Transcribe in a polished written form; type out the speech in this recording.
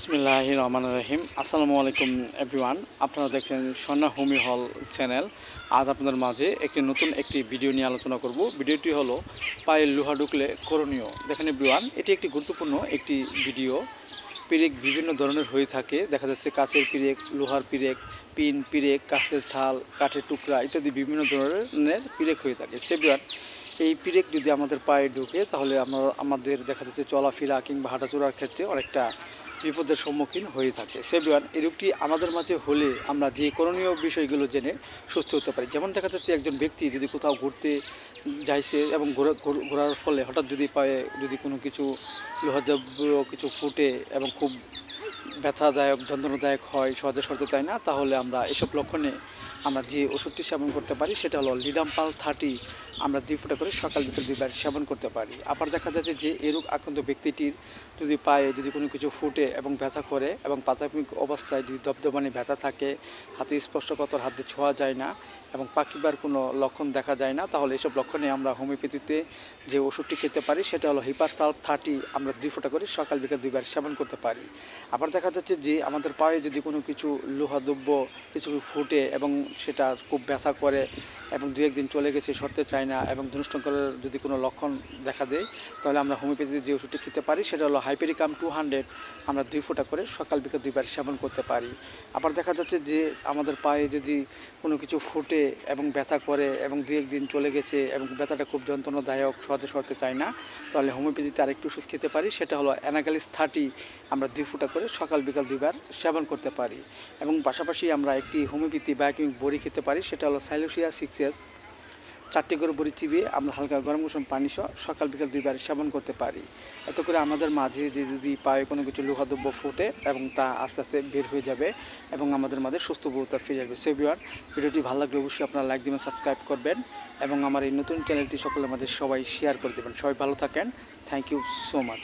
বিসমিল্লাহির রহমানির রহিম। আসসালামু আলাইকুম এভরিওয়ান। আপনারা দেখছেন স্বর্ণা হোমি হল চ্যানেল। আজ আপনাদের মাঝে নতুন একটি ভিডিও নিয়ে আলোচনা করব। ভিডিওটি হলো পায়ে লোহা ঢুকলে করণীয়। দেখেন এভরিওয়ান, এটি একটি গুরুত্বপূর্ণ একটি ভিডিও। পিরেক বিভিন্ন ধরনের হয়ে থাকে। দেখা যাচ্ছে কাচের পিরেক, লোহার পিরেক, পিন পিরেক, কাঠের ছাল, কাঠের টুকরা ইত্যাদি বিভিন্ন ধরনের পিরেক হয়ে থাকে। সেভিয়ান, এই পিরেক যদি আমাদের পায়ে ঢুকে তাহলে আমাদের দেখা যাচ্ছে চলাফেরা কিংবা হাঁটাচলার ক্ষেত্রে অনেকটা বিপদের সম্মুখীন হয়ে থাকে। সেভিয়ান, এই রোগটি আমাদের মাঝে হলে আমরা যে করণীয় বিষয়গুলো জেনে সুস্থ হতে পারি। যেমন দেখা যাচ্ছে একজন ব্যক্তি যদি কোথাও ঘুরতে যাইছে এবং ঘোরার ফলে হঠাৎ যদি পায়ে যদি কোনো কিছু লোহাদ্রব্য কিছু ফুটে এবং খুব ব্যথাদায়ক যন্ত্রণাদায়ক হয়, সহজে সরতে চায় না, তাহলে আমরা এসব লক্ষণে আমরা যে ওষুধটি সেবন করতে পারি সেটা হলো লিডাম্পাল 30। আমরা 2 ফোঁটা করে সকাল বিকেল 2বার সেবন করতে পারি। আবার দেখা যাচ্ছে যে এই রোগ আক্রান্ত ব্যক্তিটির যদি পায়ে যদি কোনো কিছু ফুটে এবং ব্যথা করে এবং প্রাথমিক অবস্থায় যদি দবদবানি ব্যথা থাকে, হাতে স্পর্শকাতর হাতে ছোঁয়া যায় না এবং পাকিবার কোনো লক্ষণ দেখা যায় না, তাহলে এসব লক্ষণে আমরা হোমিওপ্যাথিতে যে ওষুধটি খেতে পারি সেটা হলো হিপারসাল্ফ 30। আমরা 2 ফোঁটা করে সকাল বিকেল 2বার সেবন করতে পারি। আবার দেখা যাচ্ছে যে আমাদের পায়ে যদি কোনো কিছু লোহাদ্রব্য কিছু ফুটে এবং সেটা খুব ব্যথা করে এবং 2-1 দিন চলে গেছে, সরতে চায় না এবং ধনুষ্টঙ্করের যদি কোনো লক্ষণ দেখা দেয়, তাহলে আমরা হোমিওপ্যাথিতে যে ওষুধটি খেতে পারি সেটা হলো হাইপেরিকাম 200। আমরা 2 ফোঁটা করে সকাল বিকেল 2বার সেবন করতে পারি। আবার দেখা যাচ্ছে যে আমাদের পায়ে যদি কোনো কিছু ফুটে এবং ব্যথা করে এবং 2-1 দিন চলে গেছে এবং ব্যথাটা খুব যন্ত্রণাদায়ক, সহজে সরতে চায় না, তাহলে হোমিওপ্যাথিতে আরেকটু ওষুধ খেতে পারি সেটা হলো অ্যানাগালিস 30। আমরা 2 ফোঁটা করে সকাল বিকাল 2বার সেবন করতে পারি। এবং পাশাপাশি আমরা একটি হোমিওপ্যাথি বায়োকেমিক বড়ি খেতে পারি সেটা হলো সাইলোসিয়া 6S। 4টি করে বড়ি চিবিয়ে আমরা হালকা গরম গরম পানি সকাল বিকাল 2বার সেবন করতে পারি। এত করে আমাদের মাঝে যে যদি পায়ে কোনো কিছু লোহাদ্রব্য ফুটে এবং তা আস্তে আস্তে বের হয়ে যাবে এবং আমাদের মাঝে সুস্থবোধতা ফিরে আসবে। সেভিয়ার, ভিডিওটি ভালো লাগলে অবশ্যই আপনারা লাইক দেবেন, সাবস্ক্রাইব করবেন এবং আমার এই নতুন চ্যানেলটি সকলের মাঝে সবাই শেয়ার করে দেবেন। সবাই ভালো থাকেন। Thank you so much.